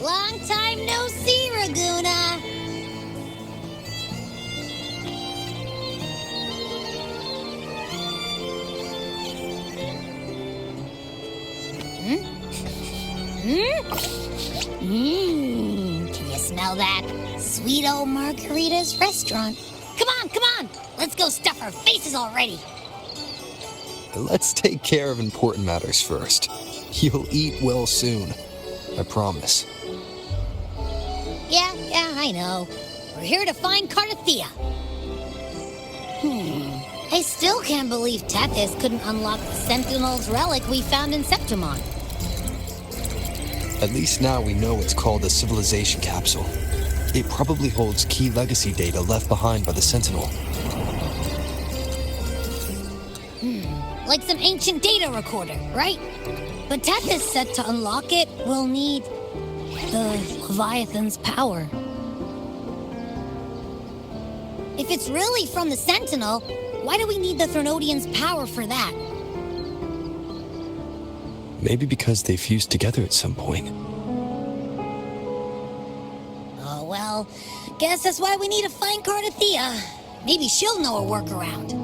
Long time no see, Raguna. Can you smell that? Sweet old Margarita's restaurant. Come on. Let's go stuff our faces already. Let's take care of important matters first. You'll eat well soon. I promise. Yeah, I know. We're here to find Cardathea. I still can't believe Tethys couldn't unlock the Sentinel's relic we found in Septimon. At least now we know it's called a civilization capsule. It probably holds key legacy data left behind by the Sentinel. Like some ancient data recorder, right? But Tethys said to unlock it, we'll need the Leviathan's power. If it's really from the Sentinel, why do we need the Threnodian's power for that? Maybe because they fused together at some point. Oh, well, guess that's why we need to find Cardathea. Maybe she'll know a workaround.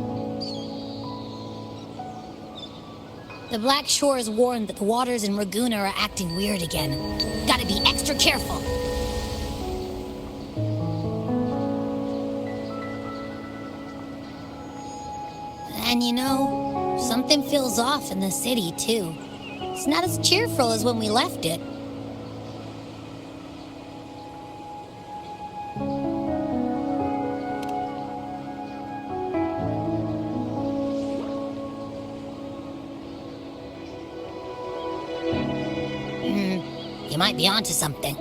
The Black Shore is warned that the waters in Raguna are acting weird again. Gotta be extra careful. And you know, something feels off in the city, too. It's not as cheerful as when we left it. You might be onto something.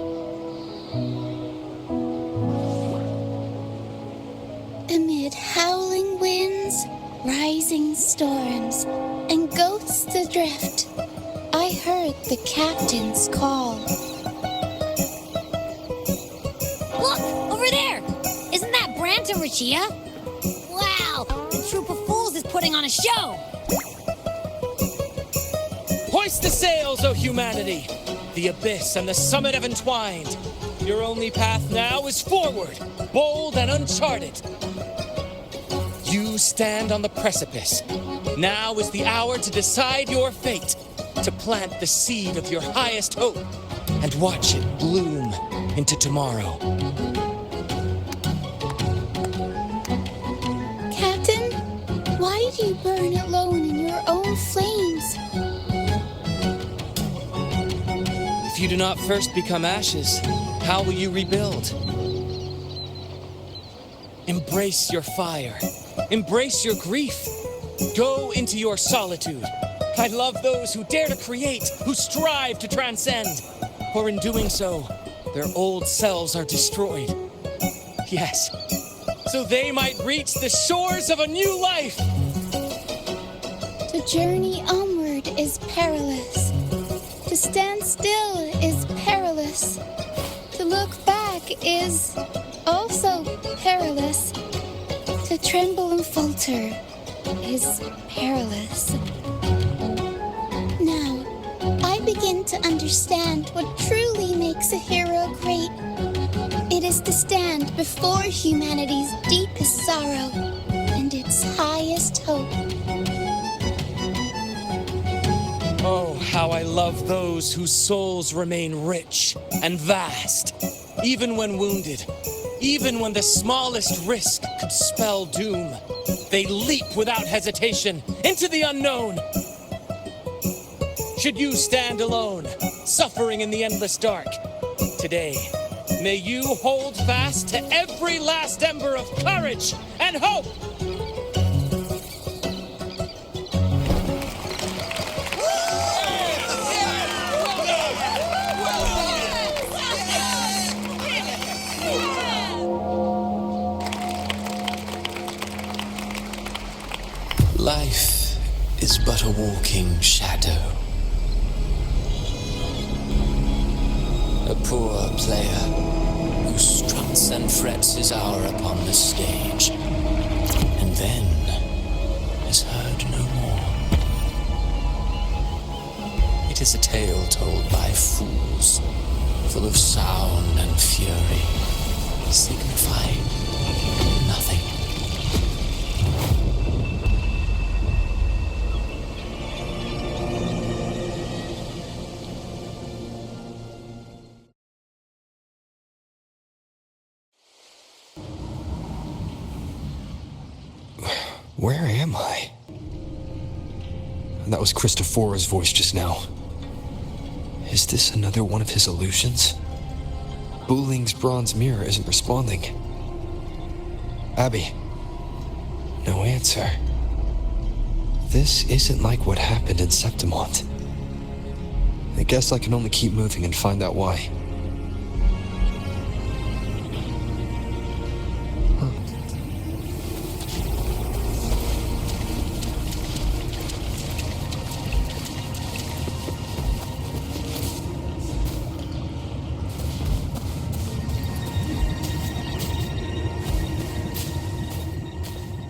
Amid howling winds, rising storms, and ghosts adrift, I heard the captain's call. Look! Over there! Isn't that Brant and Rachia? Wow! The troop of fools is putting on a show! Hoist the sails, O humanity! The abyss and the summit have entwined. Your only path now is forward, bold and uncharted. You stand on the precipice. Now is the hour to decide your fate, to plant the seed of your highest hope, and watch it bloom into tomorrow. Captain, why do you burn alone in your own flames? If you do not first become ashes, how will you rebuild? Embrace your fire. Embrace your grief. Go into your solitude. I love those who dare to create, who strive to transcend. For in doing so, their old selves are destroyed. Yes, so they might reach the shores of a new life. To journey onward is perilous. To stand still is perilous. To look back is also perilous. To tremble and falter is perilous. Now, I begin to understand what truly makes a hero great. It is to stand before humanity's deepest sorrow and its highest hope. Oh, how I love those whose souls remain rich and vast, even when wounded, even when the smallest risk could spell doom. They leap without hesitation into the unknown. Should you stand alone, suffering in the endless dark, today, may you hold fast to every last ember of courage and hope. Life is but a walking shadow. A poor player who struts and frets his hour upon the stage, and then is heard no more. It is a tale told by fools, for full of sound and fury, signifying nothing. Where am I? That was Christophora's voice just now. Is this another one of his illusions? Buling's bronze mirror isn't responding. Abby. No answer. This isn't like what happened in Septimont. I guess I can only keep moving and find out why.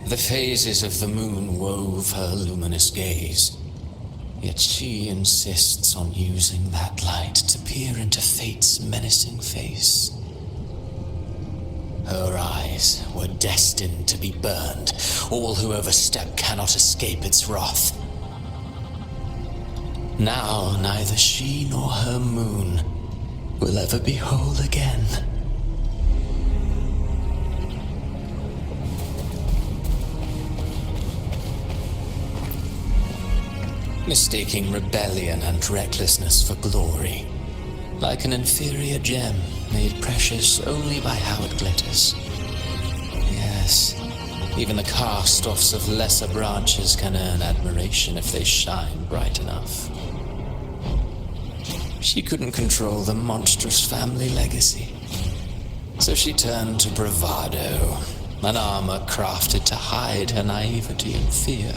The phases of the moon wove her luminous gaze, yet she insists on using that light to peer into fate's menacing face. Her eyes were destined to be burned. All who overstep cannot escape its wrath. Now neither she nor her moon will ever be whole again. Mistaking rebellion and recklessness for glory, like an inferior gem made precious only by how it glitters. Yes, even the cast-offs of lesser branches can earn admiration if they shine bright enough. She couldn't control the monstrous family legacy, so she turned to bravado, an armor crafted to hide her naivety and fear.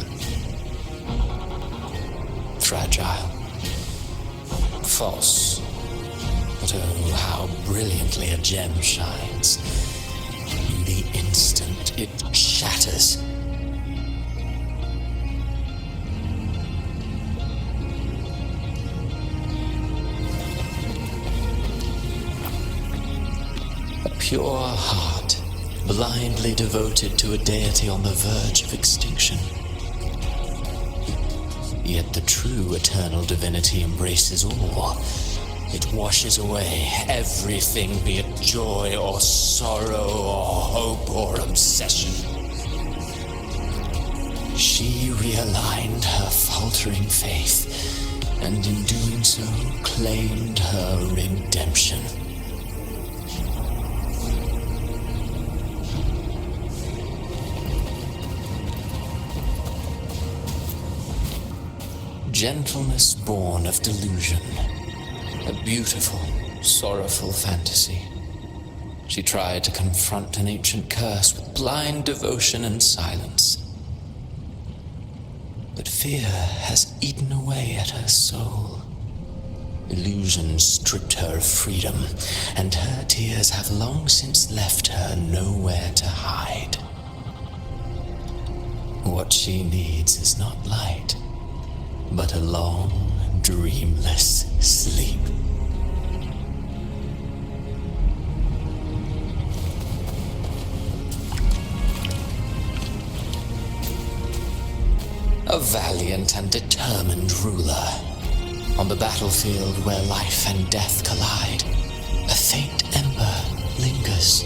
Fragile, false, but oh, how brilliantly a gem shines. The instant it shatters. A pure heart, blindly devoted to a deity on the verge of extinction. Yet the true eternal divinity embraces all. It washes away everything, be it joy or sorrow or hope or obsession. She realigned her faltering faith, and in doing so claimed her redemption. Gentleness born of delusion, a beautiful, sorrowful fantasy. She tried to confront an ancient curse with blind devotion and silence. But fear has eaten away at her soul. Illusion stripped her of freedom, and her tears have long since left her nowhere to hide. What she needs is not light, but a long, dreamless sleep. A valiant and determined ruler. On the battlefield where life and death collide, a faint ember lingers,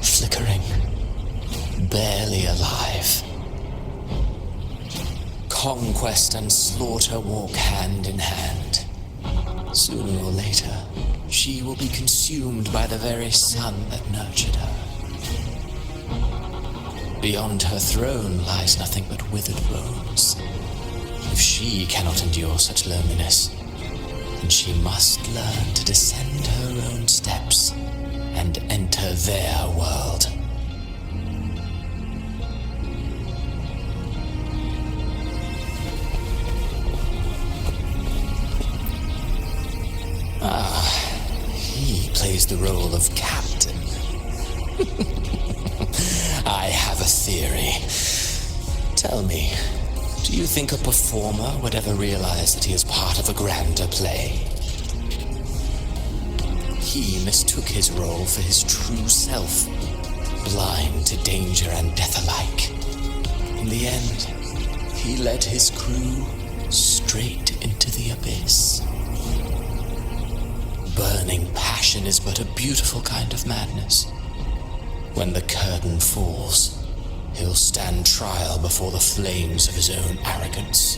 flickering, barely alive. Conquest and slaughter walk hand in hand. Sooner or later, she will be consumed by the very sun that nurtured her. Beyond her throne lies nothing but withered bones. If she cannot endure such loneliness, then she must learn to descend her own steps and enter their world. He plays the role of captain. I have a theory. Tell me, do you think a performer would ever realize that he is part of a grander play? he mistook his role for his true self, blind to danger and death alike. In the end, he led his crew straight into the abyss. Burning passion is but a beautiful kind of madness. When the curtain falls, he'll stand trial before the flames of his own arrogance.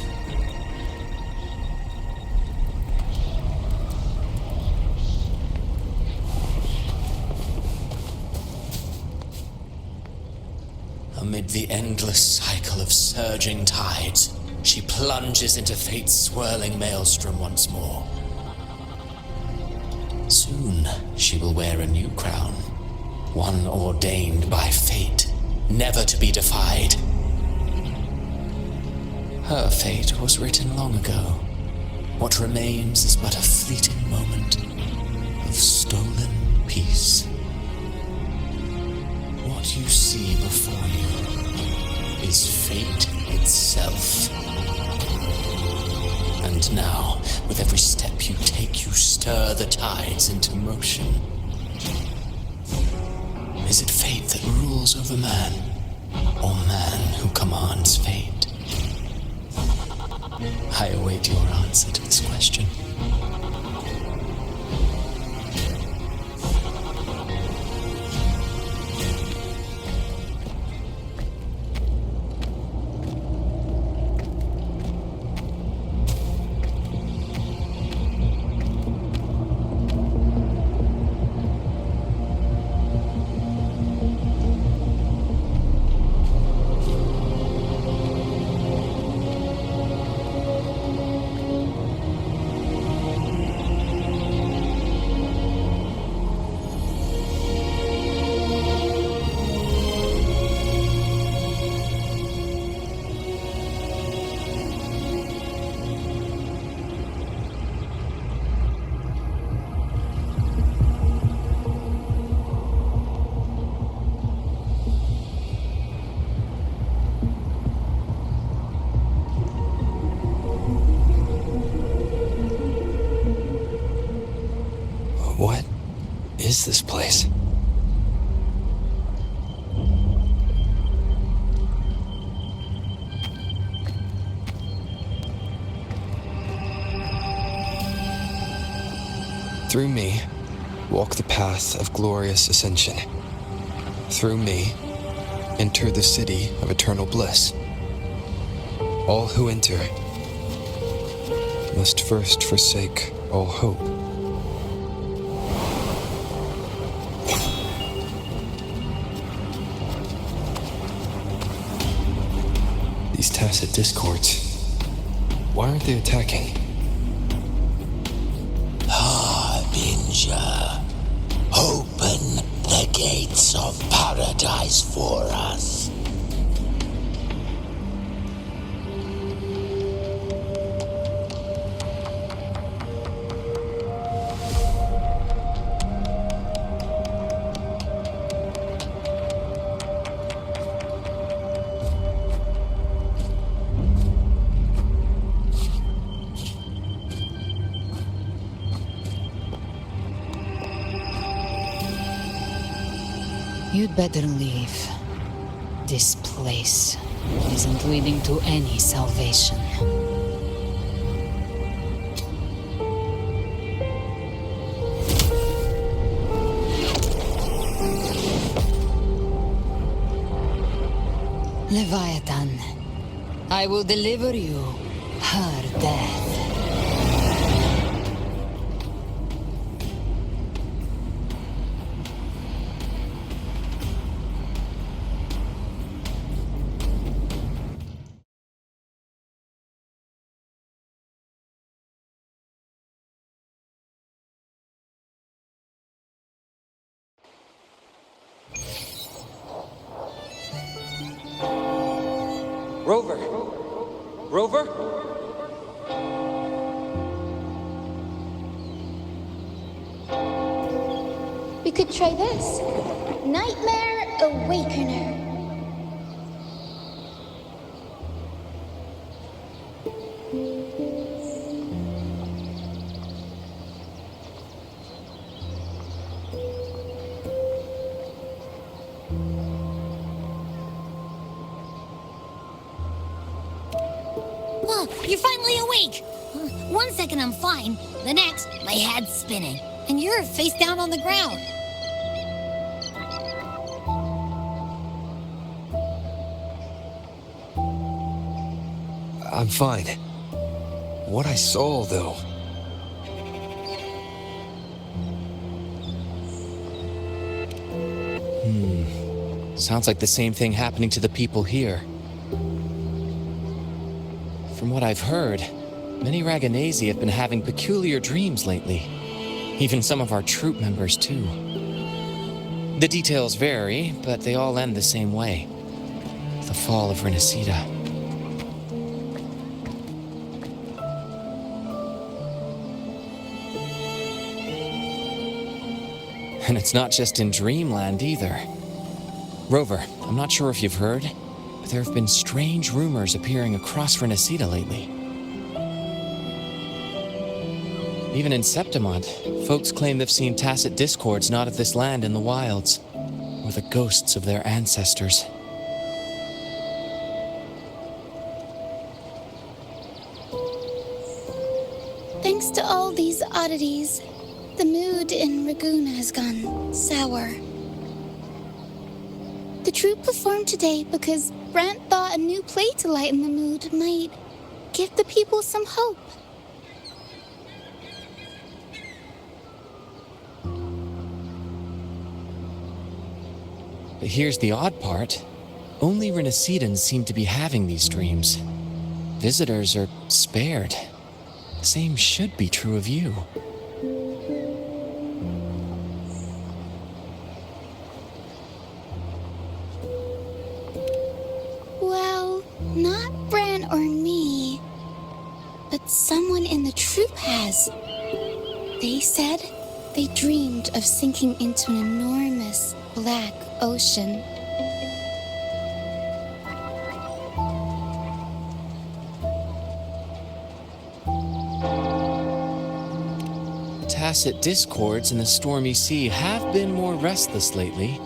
Amid the endless cycle of surging tides, she plunges into fate's swirling maelstrom once more. Soon she will wear a new crown, one ordained by fate, never to be defied. Her fate was written long ago. What remains is but a fleeting moment of stolen peace. What you see before you is fate itself. And now, with every step you take, you stir the tides into motion. Is it fate that rules over man, or man who commands fate? I await your answer to this question. What is this place? Through me, walk the path of glorious ascension. Through me, enter the city of eternal bliss. All who enter must first forsake all hope. These tacit discords, why aren't they attacking? Harbinger, open the gates of paradise for us. You'd better leave. This place isn't leading to any salvation. Leviathan, I will deliver you her death. Rover! Rover? We could try this. Nightmare Awakener. you're finally awake! 1 second I'm fine, the next, my head's spinning, and you're face down on the ground. I'm fine. What I saw, though... Sounds like the same thing happening to the people here. From what I've heard, many Raganesi have been having peculiar dreams lately. Even some of our troop members, too. The details vary, but they all end the same way. The fall of Renacida. And it's not just in Dreamland either. Rover, I'm not sure if you've heard, but there have been strange rumors appearing across Renacida lately. Even in Septimont, folks claim they've seen Tacet discords not of this land in the wilds, or the ghosts of their ancestors. Thanks to all these oddities, the mood in Ragoon has gone sour. The troupe performed today because Brant thought a new play to lighten the mood might give the people some hope. But here's the odd part. Only Renacidans seem to be having these dreams. Visitors are spared. The same should be true of you. Well, not Bran or me, but someone in the troupe has. They said they dreamed of sinking into an enormous black ocean. Tacet discords in the stormy sea have been more restless lately.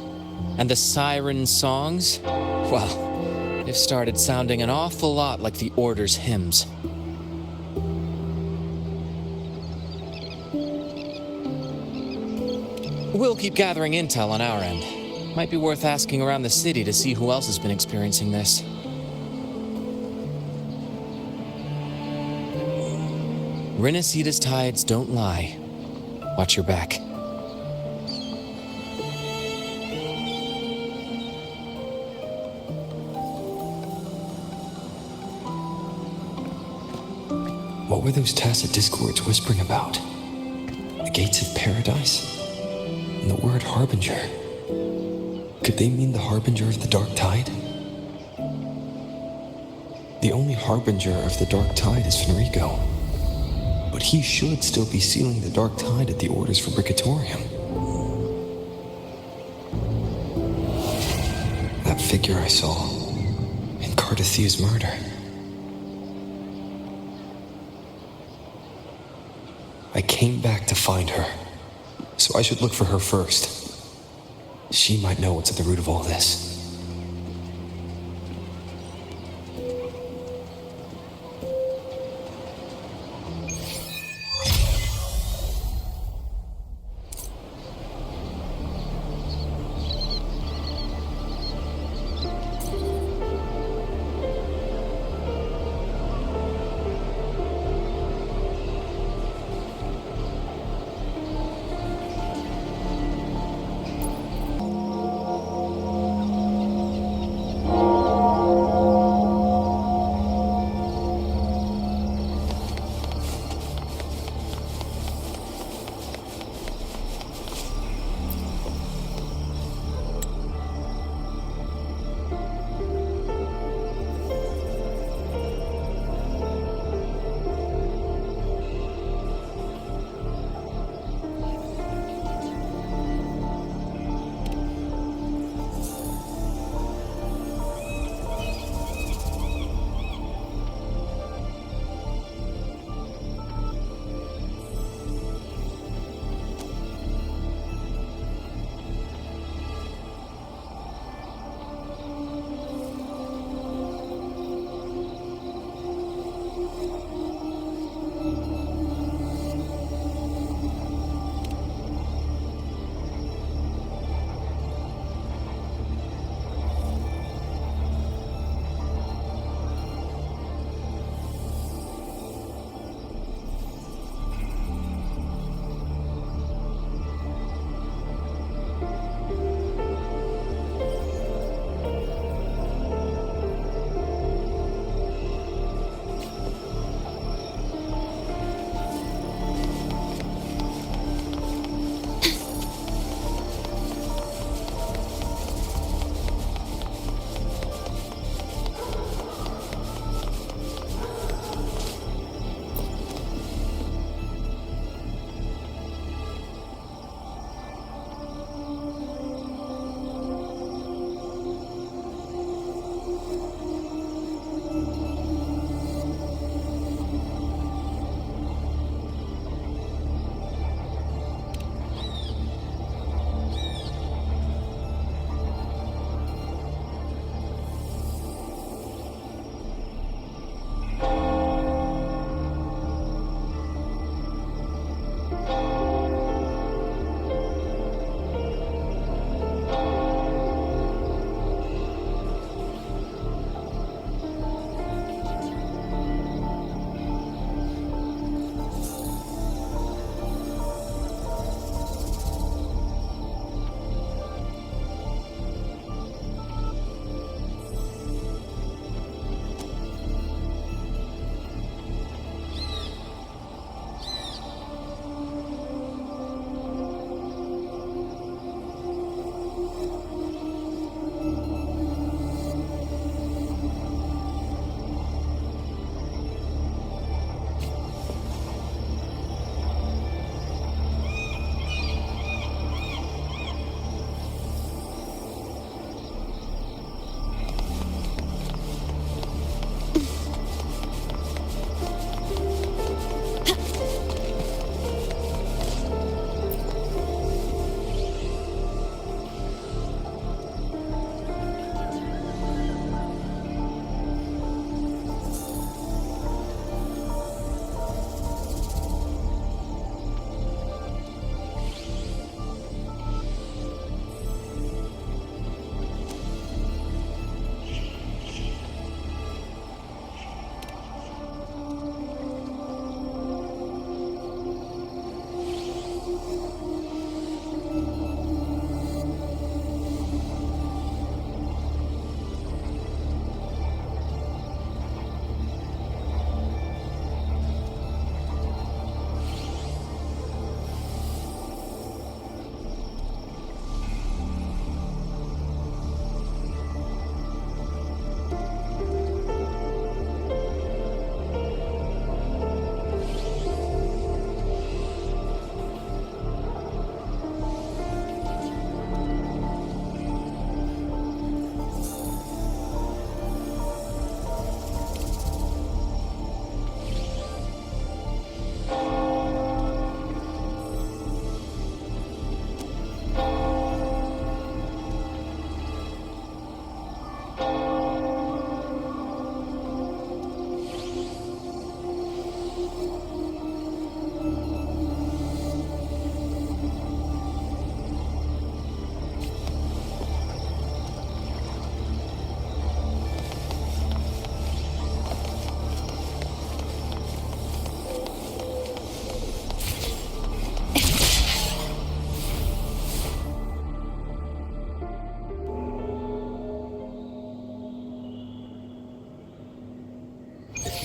And the siren songs, well, they've started sounding an awful lot like the Order's hymns. We'll keep gathering intel on our end. Might be worth asking around the city to see who else has been experiencing this. Renacida's tides don't lie. Watch your back. What were those Tacet discords whispering about? The gates of paradise? And the word harbinger? Could they mean the harbinger of the dark tide? The only harbinger of the dark tide is Fenrico. But he should still be sealing the dark tide at the orders for Brigatorium. That figure I saw in Cardathia's murder. I came back to find her, so I should look for her first. She might know what's at the root of all this.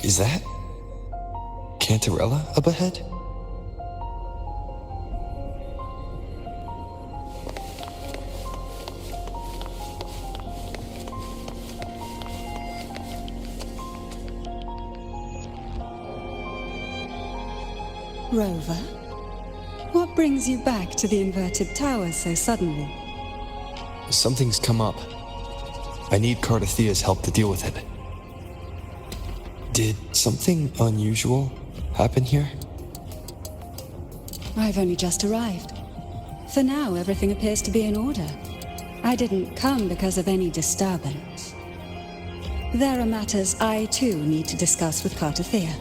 Is that Cantarella up ahead? Rover, what brings you back to the inverted tower so suddenly? Something's come up. I need Cardathea's help to deal with it. Did something unusual happen here? I've only just arrived. For now, everything appears to be in order. I didn't come because of any disturbance. There are matters I, too, need to discuss with Cardathea.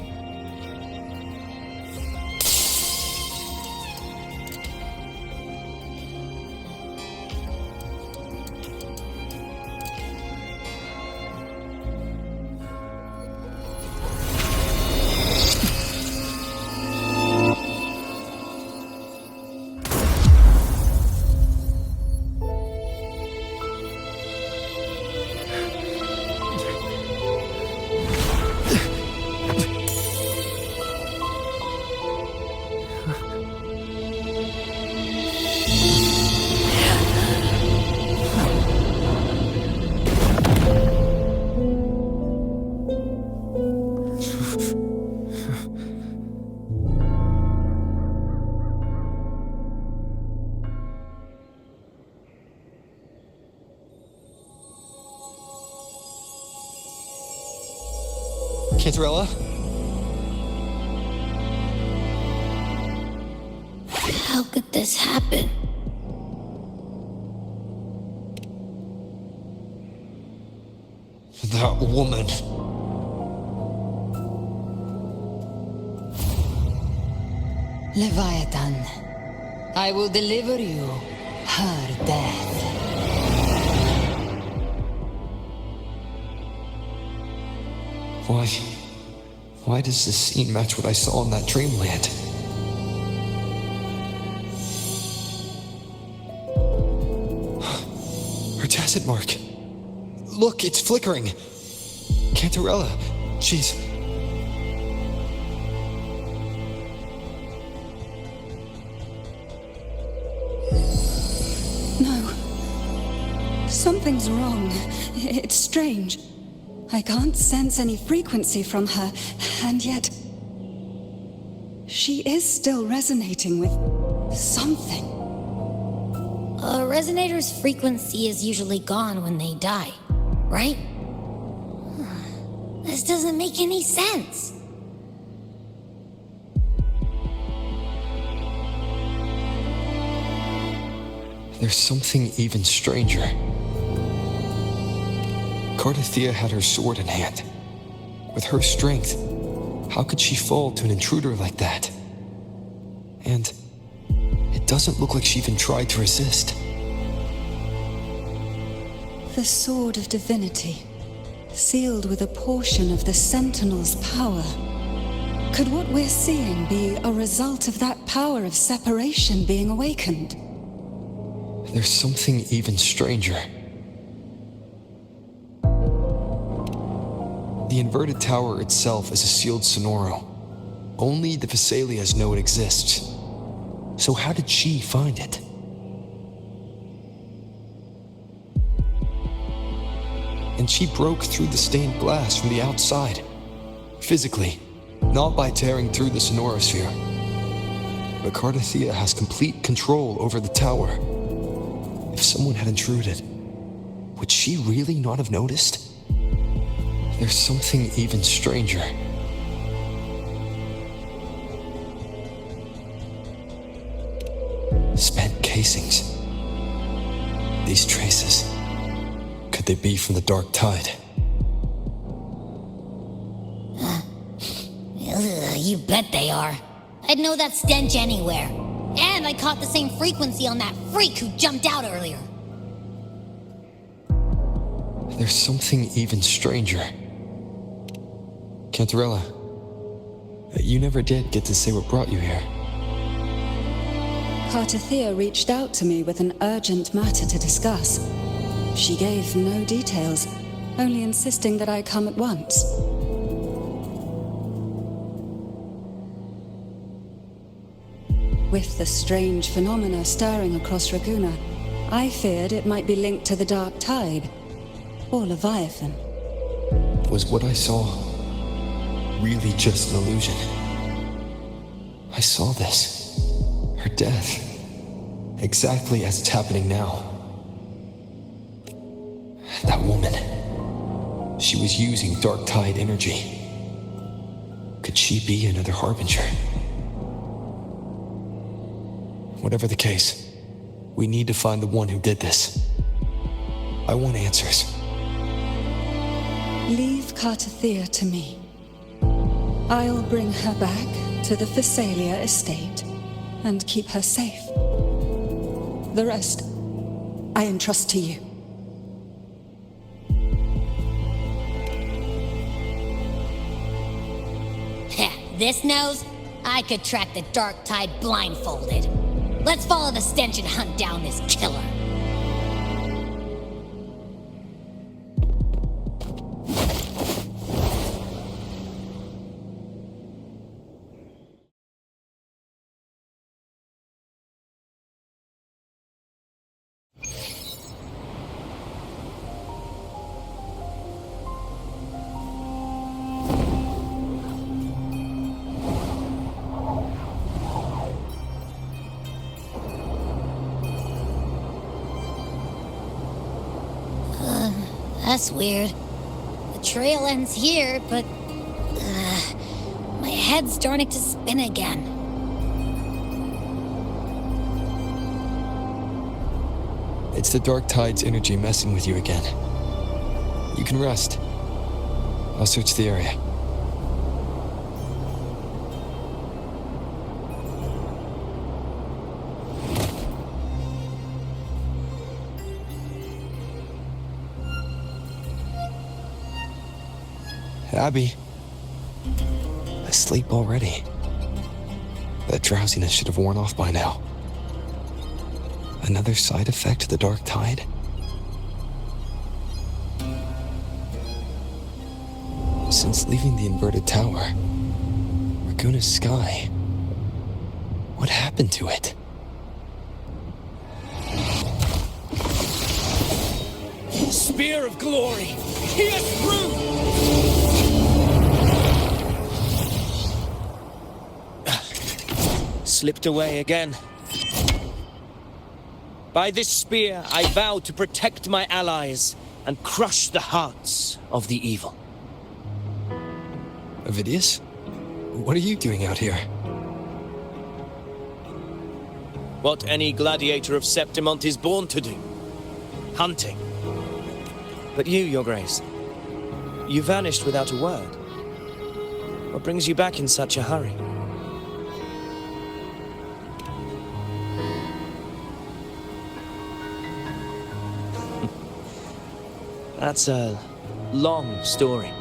Cantarella? How could this happen? That woman. Leviathan, I will deliver you her death. Why does this scene match what I saw in that dreamland? Her Tacet mark. Look, it's flickering. Cantarella, she's... No. Something's wrong. It's strange. I can't sense any frequency from her, and yet... she is still resonating with something. A resonator's frequency is usually gone when they die, right? This doesn't make any sense. There's something even stranger. Cardathea had her sword in hand. With her strength, how could she fall to an intruder like that? And it doesn't look like she even tried to resist. The Sword of Divinity, sealed with a portion of the Sentinel's power. Could what we're seeing be a result of that power of separation being awakened? There's something even stranger. The inverted tower itself is a sealed sonoro. Only the Vesalias know it exists. So how did she find it? And she broke through the stained glass from the outside. Physically, not by tearing through the sonorosphere. But Cardathea has complete control over the tower. If someone had intruded, would she really not have noticed? There's something even stranger. Spent casings. These traces. Could they be from the Dark Tide? You bet they are. I'd know that stench anywhere. And I caught the same frequency on that freak who jumped out earlier. There's something even stranger. Cantarella, you never did get to say what brought you here. Cardathea reached out to me with an urgent matter to discuss. She gave no details, only insisting that I come at once. With the strange phenomena stirring across Ragunna, I feared it might be linked to the Dark Tide, or Leviathan. Was what I saw really just an illusion? I saw this. Her death. Exactly as it's happening now. That woman. She was using Dark Tide energy. Could she be another Harbinger? Whatever the case, we need to find the one who did this. I want answers. Leave Cartathea to me. I'll bring her back to the Thessalia estate and keep her safe. The rest, I entrust to you. Heh, this nose? I could track the Dark Tide blindfolded. Let's follow the stench and hunt down this killer. That's weird. The trail ends here, but my head's starting to spin again. It's the Dark Tide's energy messing with you again. You can rest. I'll search the area. Abby. Asleep already. That drowsiness should have worn off by now. Another side effect of the Dark Tide? Since leaving the inverted tower, Ragunna's sky, what happened to it? Spear of glory! Pierce through! Slipped away again. By this spear, I vow to protect my allies and crush the hearts of the evil. Avidius? What are you doing out here? What any gladiator of Septimont is born to do. Hunting. But you, Your Grace, you vanished without a word. What brings you back in such a hurry? That's a long story.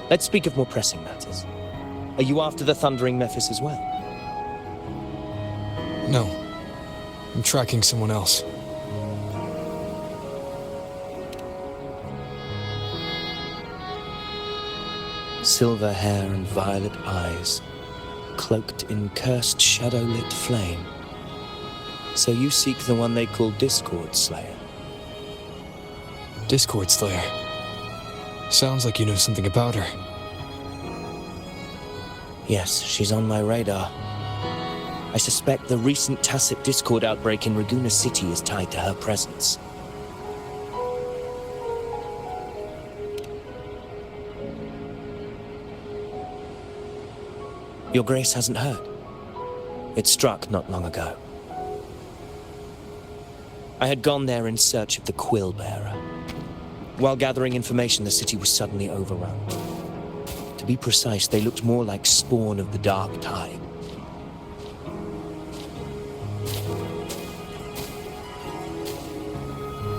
Let's speak of more pressing matters. Are you after the Thundering Mephis as well? No. I'm tracking someone else. Silver hair and violet eyes, cloaked in cursed shadow-lit flame. So you seek the one they call Discord Slayer. Discord Slayer. Sounds like you know something about her. Yes, she's on my radar. I suspect the recent Tacet Discord outbreak in Ragunna City is tied to her presence. Your Grace hasn't heard. It struck not long ago. I had gone there in search of the Quill Bearer. While gathering information, the city was suddenly overrun. To be precise, they looked more like spawn of the Dark Tide.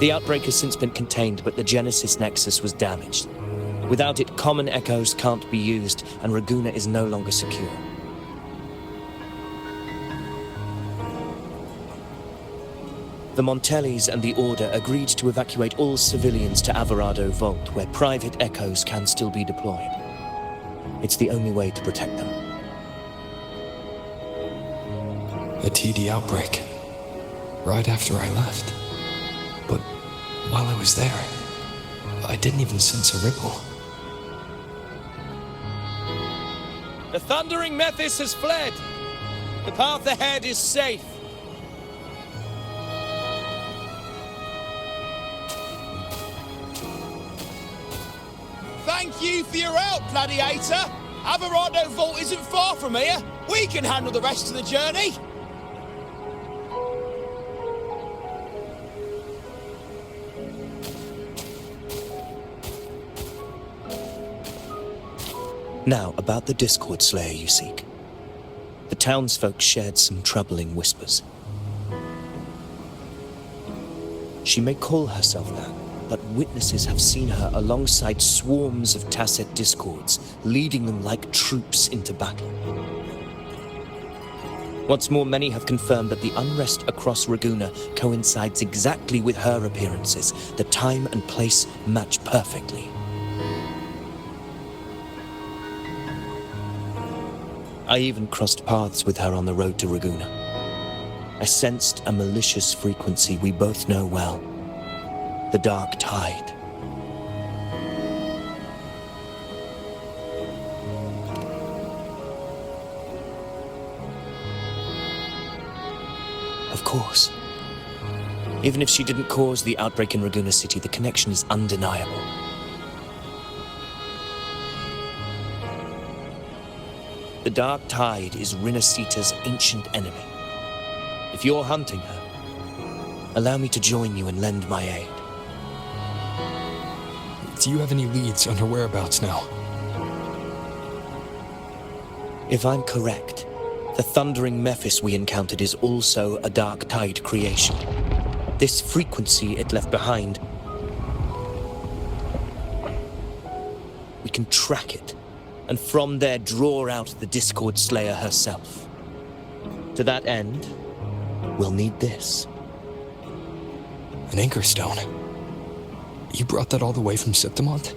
The outbreak has since been contained, but the Genesis Nexus was damaged. Without it, common echoes can't be used, and Ragunna is no longer secure. The Montellis and the Order agreed to evacuate all civilians to Averado Vault, where private echoes can still be deployed. It's the only way to protect them. a TD outbreak. Right after I left. But while I was there, I didn't even sense a ripple. The thundering Mephis has fled. The path ahead is safe. Thank you for your help, Gladiator. Averardo Vault isn't far from here. We can handle the rest of the journey. Now, about the Discord Slayer you seek. The townsfolk shared some troubling whispers. She may call herself that, but witnesses have seen her alongside swarms of Tacet discords, leading them like troops into battle. What's more, many have confirmed that the unrest across Raguna coincides exactly with her appearances. The time and place match perfectly. I even crossed paths with her on the road to Raguna. I sensed a malicious frequency we both know well. The Dark Tide. Of course. Even if she didn't cause the outbreak in Raguna City, the connection is undeniable. The Dark Tide is Rinasita's ancient enemy. If you're hunting her, allow me to join you and lend my aid. Do you have any leads on her whereabouts now? If I'm correct, the thundering Mephis we encountered is also a Dark Tide creation. This frequency it left behind, we can track it, and from there draw out the Discord Slayer herself. To that end, we'll need this. An anchor stone? You brought that all the way from Septimont?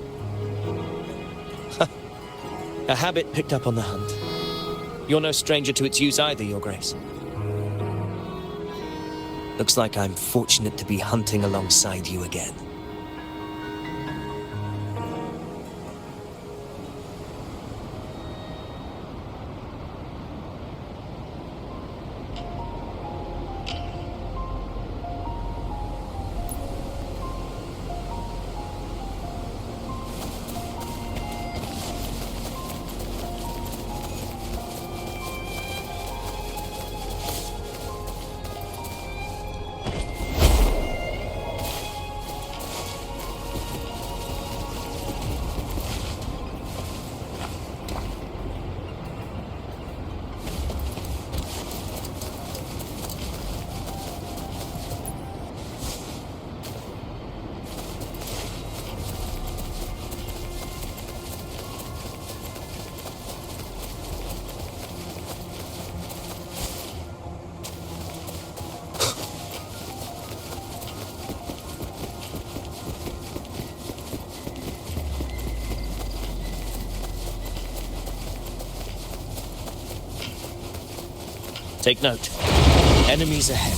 A habit picked up on the hunt. You're no stranger to its use either, Your Grace. Looks like I'm fortunate to be hunting alongside you again. Take note. Enemies ahead.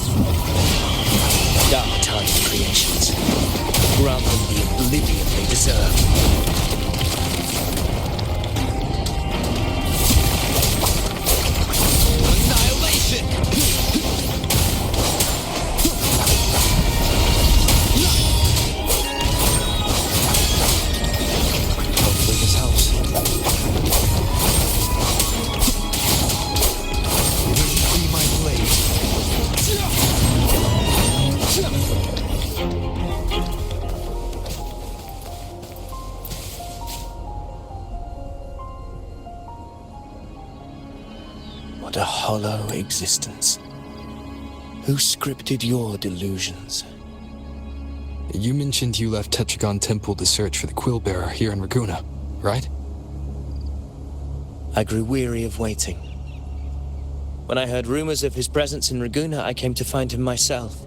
Dark Tide creations. Grant them the oblivion they deserve. Annihilation! Hopefully this helps. What a hollow existence. Who scripted your delusions? You mentioned you left Tetragon Temple to search for the Quill Bearer here in Raguna, right? I grew weary of waiting. When I heard rumors of his presence in Raguna, I came to find him myself.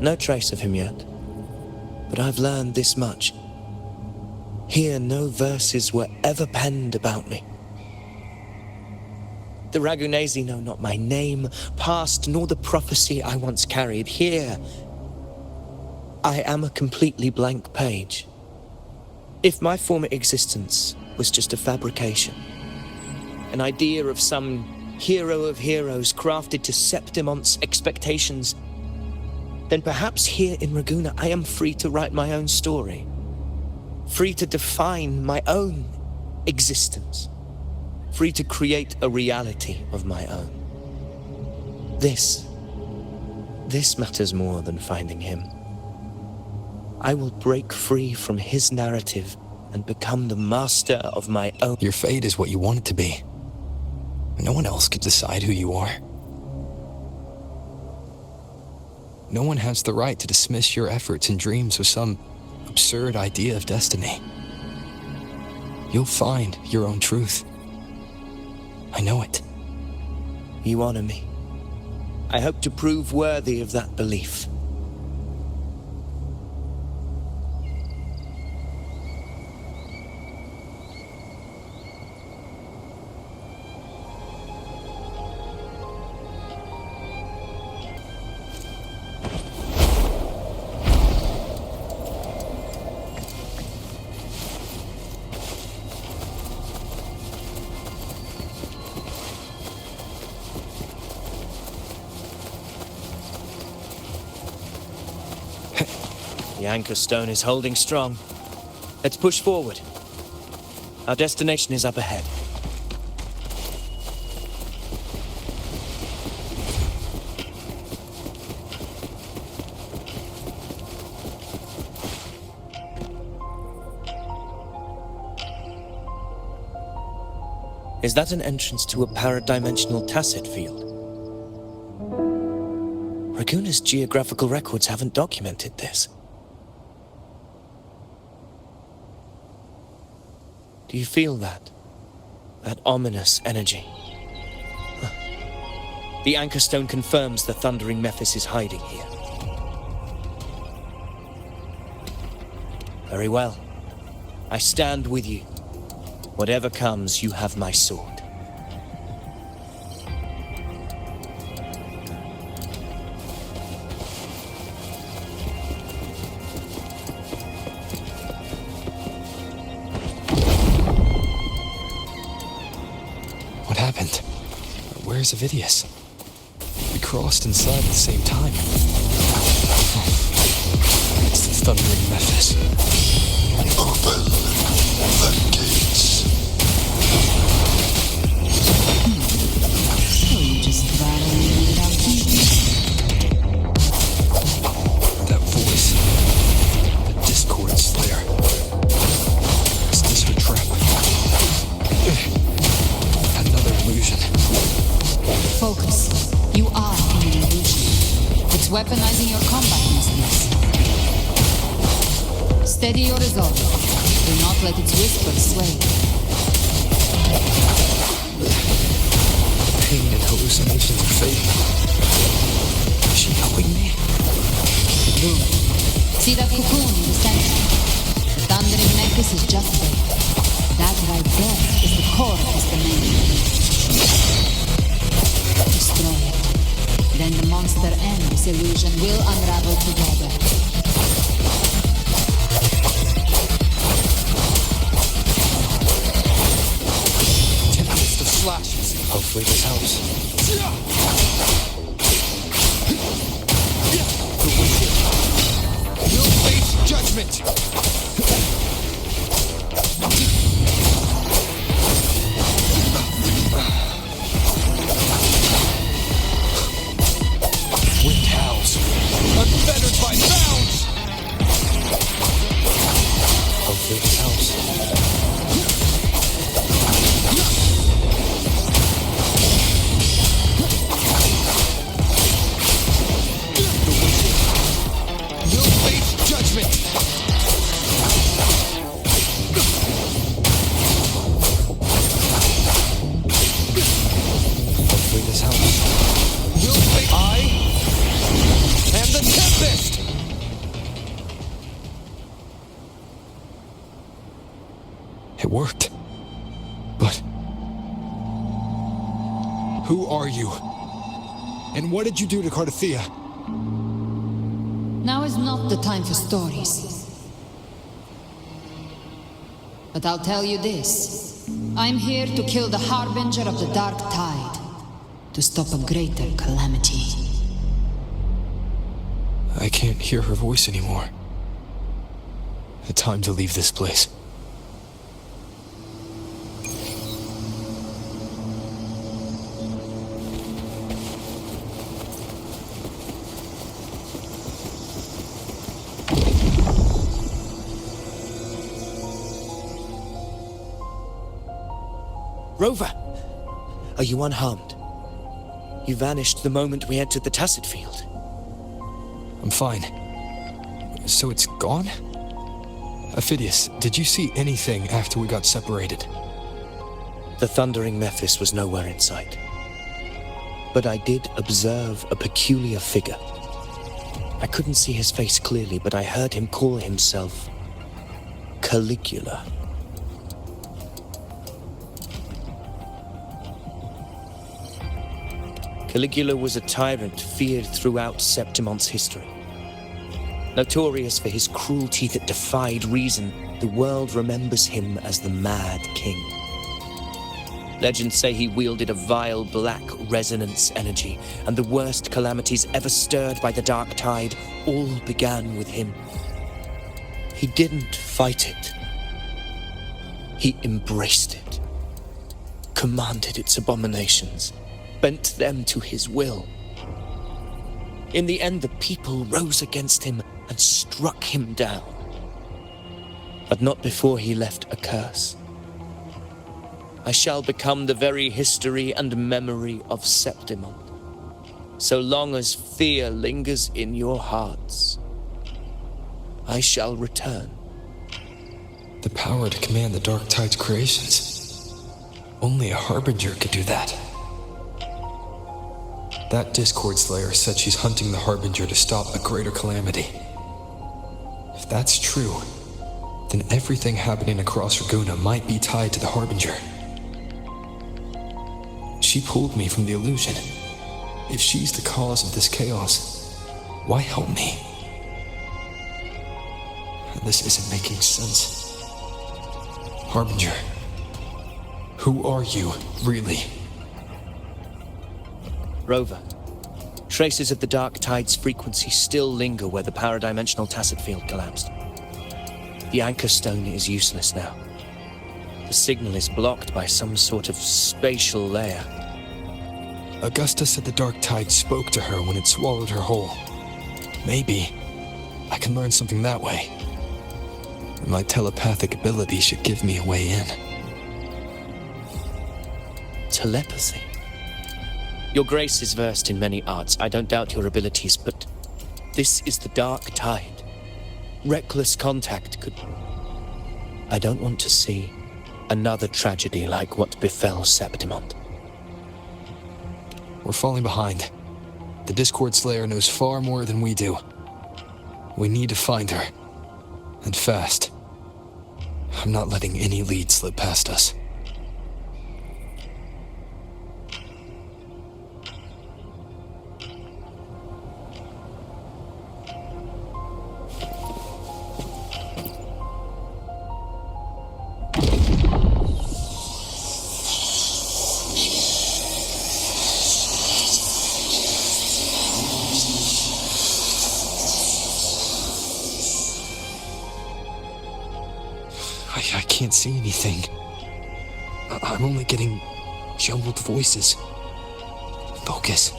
No trace of him yet, but I've learned this much. Here, no verses were ever penned about me. The Ragunesi know not my name, past, nor the prophecy I once carried. Here, I am a completely blank page. If my former existence was just a fabrication, an idea of some hero of heroes crafted to Septimont's expectations, then perhaps here in Raguna I am free to write my own story, free to define my own existence, free to create a reality of my own. This matters more than finding him. I will break free from his narrative and become the master of my own. Your fate is what you want it to be. No one else could decide who you are. No one has the right to dismiss your efforts and dreams with some absurd idea of destiny. You'll find your own truth. I know it. You honor me. I hope to prove worthy of that belief. The anchor stone is holding strong. Let's push forward. Our destination is up ahead. Is that an entrance to a paradimensional Tacet Field? Raguna's geographical records haven't documented this. Do you feel that? That ominous energy? The anchor stone confirms the thundering Mephis is hiding here. Very well. I stand with you. Whatever comes, you have my sword. What happened? Where's Avidius? We crossed inside at the same time. It's the thundering Mephis. Open the gates. So you just battling without thinking? That voice. The Discord Slayer. Is this her trap? Another illusion. Focus. You are in an illusion. It's weaponizing your combat instincts. Steady your resolve. Do not let its whispers sway. Pain and hallucinations are fading. Is she helping me? Good. See that cocoon in the center? The thundering Mephis is just there. That right there is the core of his domain. Destroy it. Then the monster and this illusion will unravel together. Tempest of slashes. Hopefully this helps. The wicked will face judgment. Wind howls, unfettered by bounds. Hopefully this helps. You'll face judgment. Hopefully this helps. You'll face. I am the Tempest. It worked. But Who are you? And what did you do to Cardathia? Now is not the time for stories. But I'll tell you this. I'm here to kill the Harbinger of the Dark Tide. To stop a greater calamity. I can't hear her voice anymore. Time to leave this place. Rover! Are you unharmed? You vanished the moment we entered the Tacet Field. I'm fine. So it's gone? Avidius, did you see anything after we got separated? The thundering Mephis was nowhere in sight. But I did observe a peculiar figure. I couldn't see his face clearly, but I heard him call himself Caligula. Caligula was a tyrant feared throughout Septimont's history. Notorious for his cruelty that defied reason, the world remembers him as the Mad King. Legends say he wielded a vile black resonance energy, and the worst calamities ever stirred by the Dark Tide all began with him. He didn't fight it. He embraced it, commanded its abominations, bent them to his will. In the end, the people rose against him and struck him down. But not before he left a curse. I shall become the very history and memory of Septimont. So long as fear lingers in your hearts, I shall return. The power to command the Dark Tide's creations. Only a Harbinger could do that. That Discord Slayer said she's hunting the Harbinger to stop a greater calamity. If that's true, then everything happening across Raguna might be tied to the Harbinger. She pulled me from the illusion. If she's the cause of this chaos, why help me? This isn't making sense. Harbinger, who are you, really? Rover, traces of the Dark Tide's frequency still linger where the paradimensional Tacet Field collapsed. The anchor stone is useless now. The signal is blocked by some sort of spatial layer. Augusta said the Dark Tide spoke to her when it swallowed her whole. Maybe I can learn something that way. My telepathic ability should give me a way in. Telepathy? Your Grace is versed in many arts. I don't doubt your abilities, but this is the Dark Tide. Reckless contact could... I don't want to see another tragedy like what befell Septimont. We're falling behind. The Discord Slayer knows far more than we do. We need to find her. And fast. I'm not letting any lead slip past us. I can't see anything. I'm only getting jumbled voices. Focus.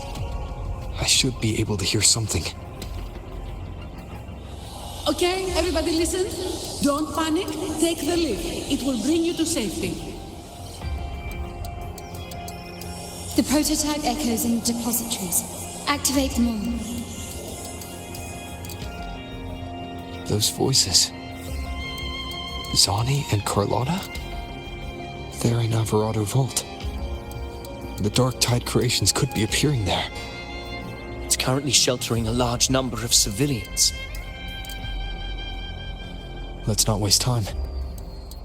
I should be able to hear something. Okay, everybody listen. Don't panic. Take the lift. It will bring you to safety. The prototype echoes in depositories. Activate them all. Those voices. Zani and Carlotta? They're in Alvarado Vault. The Dark Tide creations could be appearing there. It's currently sheltering a large number of civilians. Let's not waste time.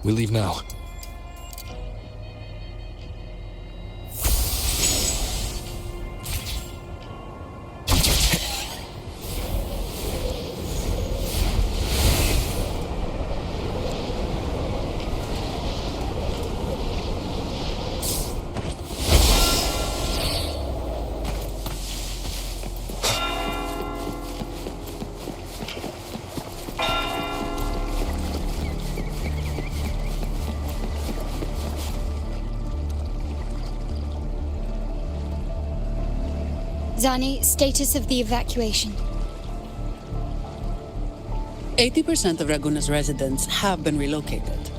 We leave now. Zani, status of the evacuation. 80% of Raguna's residents have been relocated.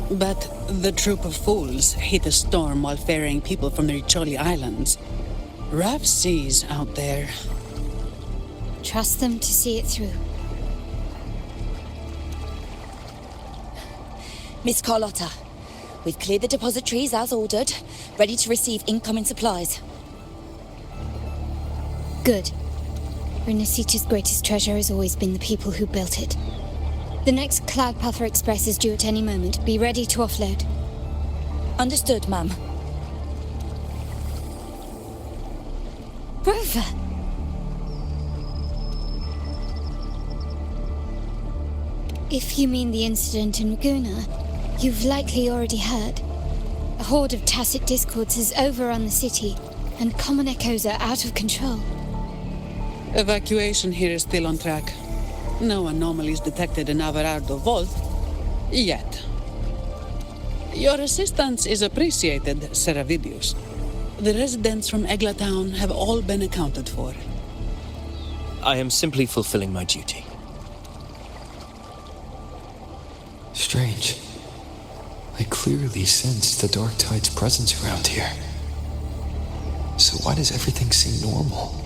But the troop of fools hit a storm while ferrying people from the Riccioli Islands. Rough seas out there. Trust them to see it through. Miss Carlotta, we've cleared the depositories as ordered, ready to receive incoming supplies. Good. Renacita's greatest treasure has always been the people who built it. The next Cloudpather Express is due at any moment. Be ready to offload. Understood, ma'am. Rover! If you mean the incident in Laguna, you've likely already heard. A horde of Tacet discords has overrun the city, and common echoes are out of control. Evacuation here is still on track. No anomalies detected in Averardo Vault. Yet. Your assistance is appreciated, Sir Avidius. The residents from Egla Town have all been accounted for. I am simply fulfilling my duty. Strange. I clearly sense the Dark Tide's presence around here. So why does everything seem normal?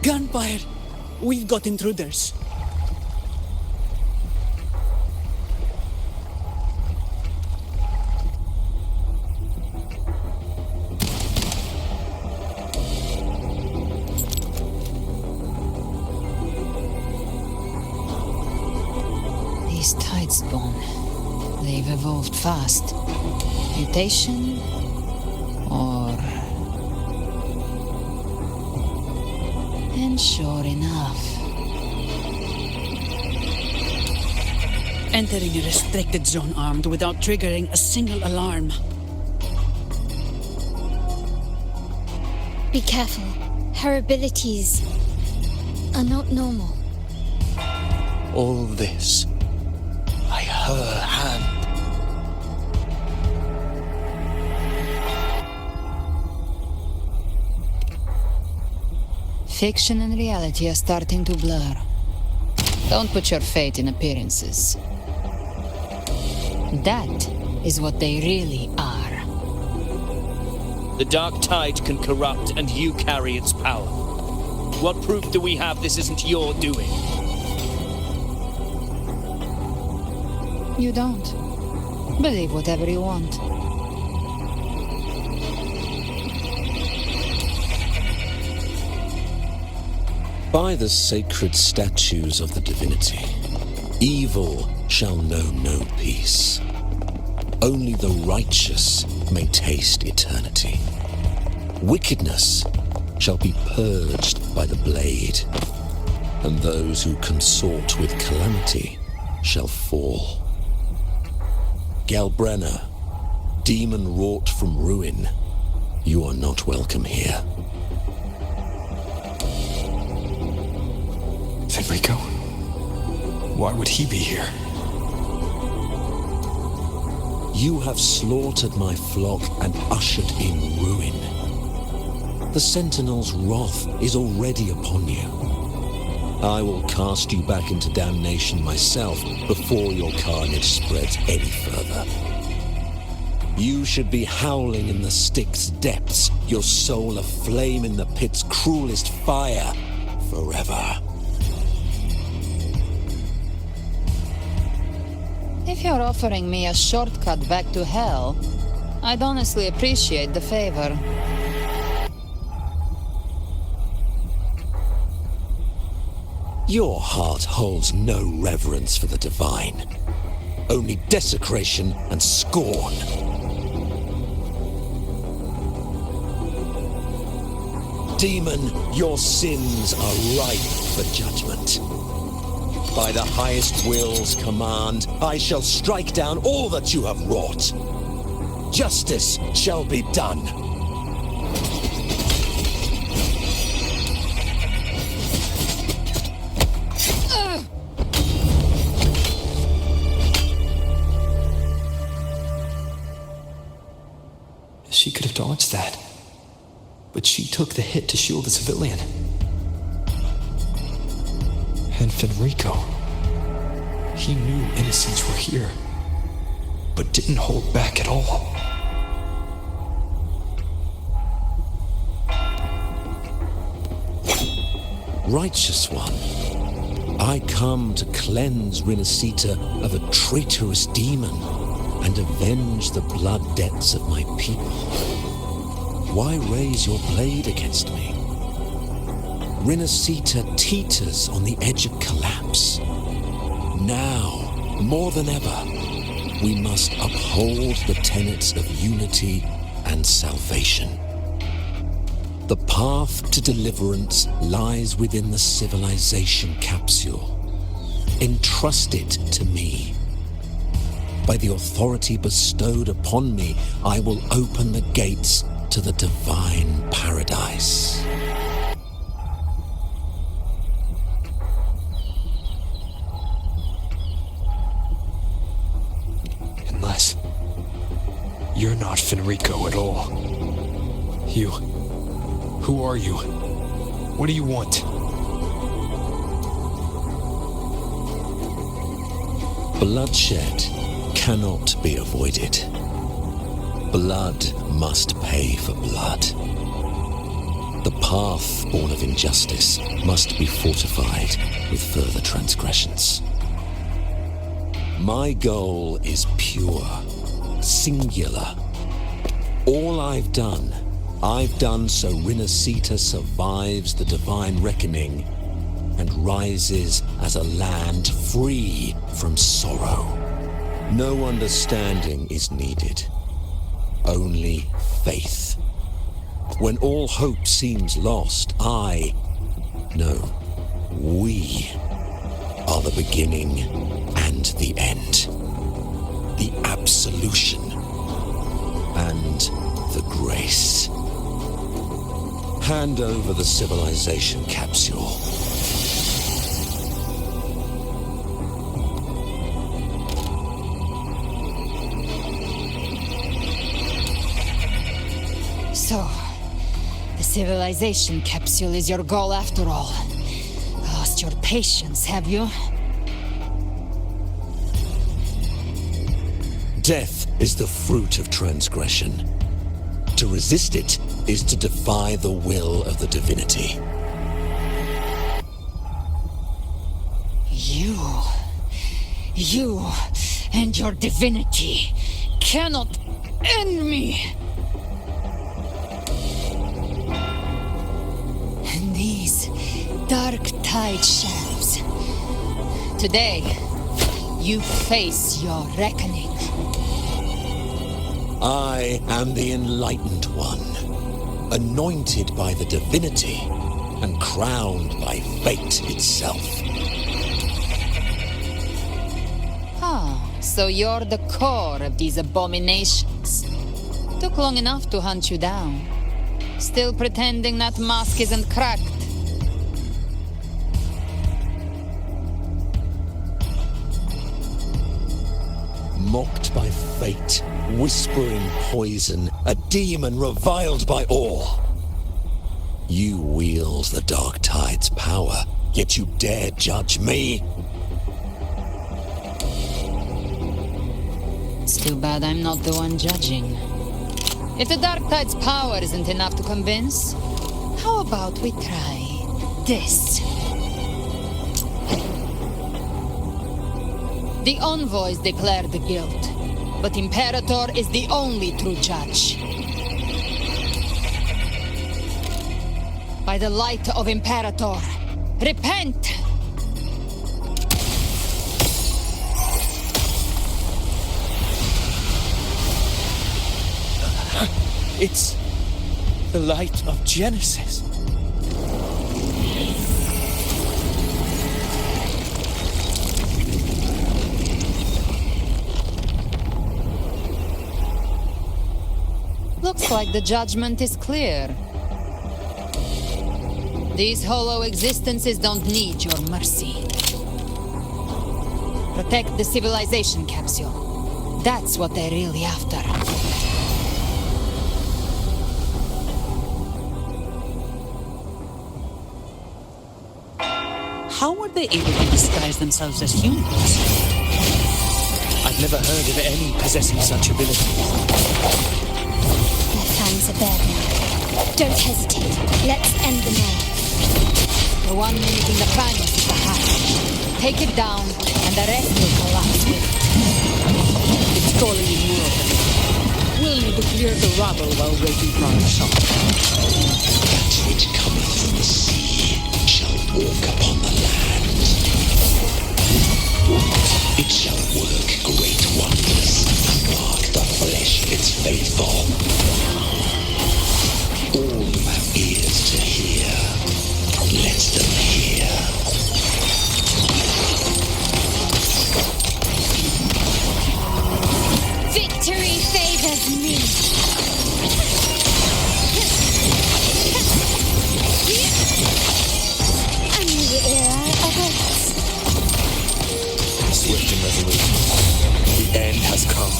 Gunfire! We've got intruders. These tides spawn. They've evolved fast. Mutation? Or... And sure enough... Entering a restricted zone armed without triggering a single alarm. Be careful. Her abilities are not normal. All this by her hand. Fiction and reality are starting to blur. Don't put your faith in appearances. That is what they really are. The Dark Tide can corrupt, and you carry its power. What proof do we have this isn't your doing? You don't. Believe whatever you want. By the sacred statues of the divinity, evil shall know no peace. Only the righteous may taste eternity. Wickedness shall be purged by the blade, and those who consort with calamity shall fall. Galbrenna, demon wrought from ruin, you are not welcome here. Enrico? Why would he be here? You have slaughtered my flock and ushered in ruin. The Sentinel's wrath is already upon you. I will cast you back into damnation myself before your carnage spreads any further. You should be howling in the Styx's depths, your soul aflame in the pit's cruelest fire, forever. If you're offering me a shortcut back to hell, I'd honestly appreciate the favor. Your heart holds no reverence for the divine, only desecration and scorn. Demon, your sins are ripe for judgment. By the highest will's command, I shall strike down all that you have wrought. Justice shall be done. just that. But she took the hit to shield a civilian. And Fenrico, he knew innocents were here, but didn't hold back at all. Righteous one, I come to cleanse Renacita of a traitorous demon and avenge the blood debts of my people. Why raise your blade against me? Renacita teeters on the edge of collapse. Now, more than ever, we must uphold the tenets of unity and salvation. The path to deliverance lies within the civilization capsule. Entrust it to me. By the authority bestowed upon me, I will open the gates to the divine paradise. Unless you're not Fenrico at all. You... Who are you? What do you want? Bloodshed cannot be avoided. Blood must pay for blood. The path born of injustice must be fortified with further transgressions. My goal is pure, singular. All I've done so Renacita survives the divine reckoning and rises as a land free from sorrow. No understanding is needed, only faith. When all hope seems lost, we are the beginning and the end, the absolution and the grace. Hand over the civilization capsule. So, the civilization capsule is your goal after all. Lost your patience, have you? Death is the fruit of transgression. To resist it is to defy the will of the divinity. You and your divinity cannot end me. And these dark tide shadows. Today, you face your reckoning. I am the enlightened one, anointed by the divinity and crowned by fate itself. So you're the core of these abominations. Took long enough to hunt you down. Still pretending that mask isn't cracked. Mocked by fate, whispering poison, a demon reviled by all. You wield the dark tide's power, yet you dare judge me? It's too bad I'm not the one judging. If the dark tide's power isn't enough to convince, how about we try this? The envoys declare the guilt, but Imperator is the only true judge. By the light of Imperator, repent! It's the light of Genesis. Looks like the judgment is clear. These hollow existences don't need your mercy. Protect the civilization capsule. That's what they're really after. How were they able to disguise themselves as humans? I've never heard of any possessing such abilities. Their fangs are bared now. Don't hesitate. Let's end them all. The one mimicking the fangs is the hatch. Take it down, and the rest will collapse with it. It's calling in more of them. We'll need to clear the rubble while waiting for our shot. That which cometh from the sea shall walk upon the land. It shall work great wonders and mark the flesh its faithful. All who have ears to hear, let them hear. Victory favors me. A new era awaits. Swift and resolute. The end has come.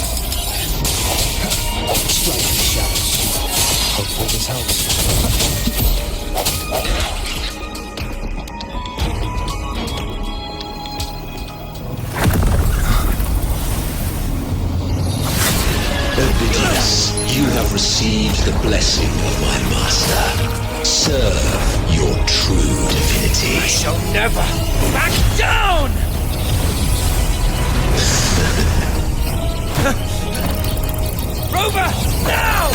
Strike the shadows. Hopefully this helps. Avidius, you have received the blessing of my master. Serve your true divinity. I shall never back down! Rover, now!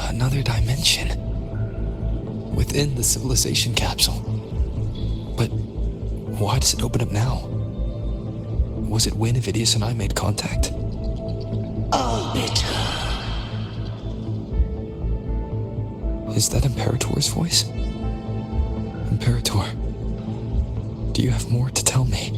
Another dimension. Within the civilization capsule. But why does it open up now? Was it when Avidius and I made contact? Arbiter. Is that Imperator's voice? Imperator, do you have more to tell me?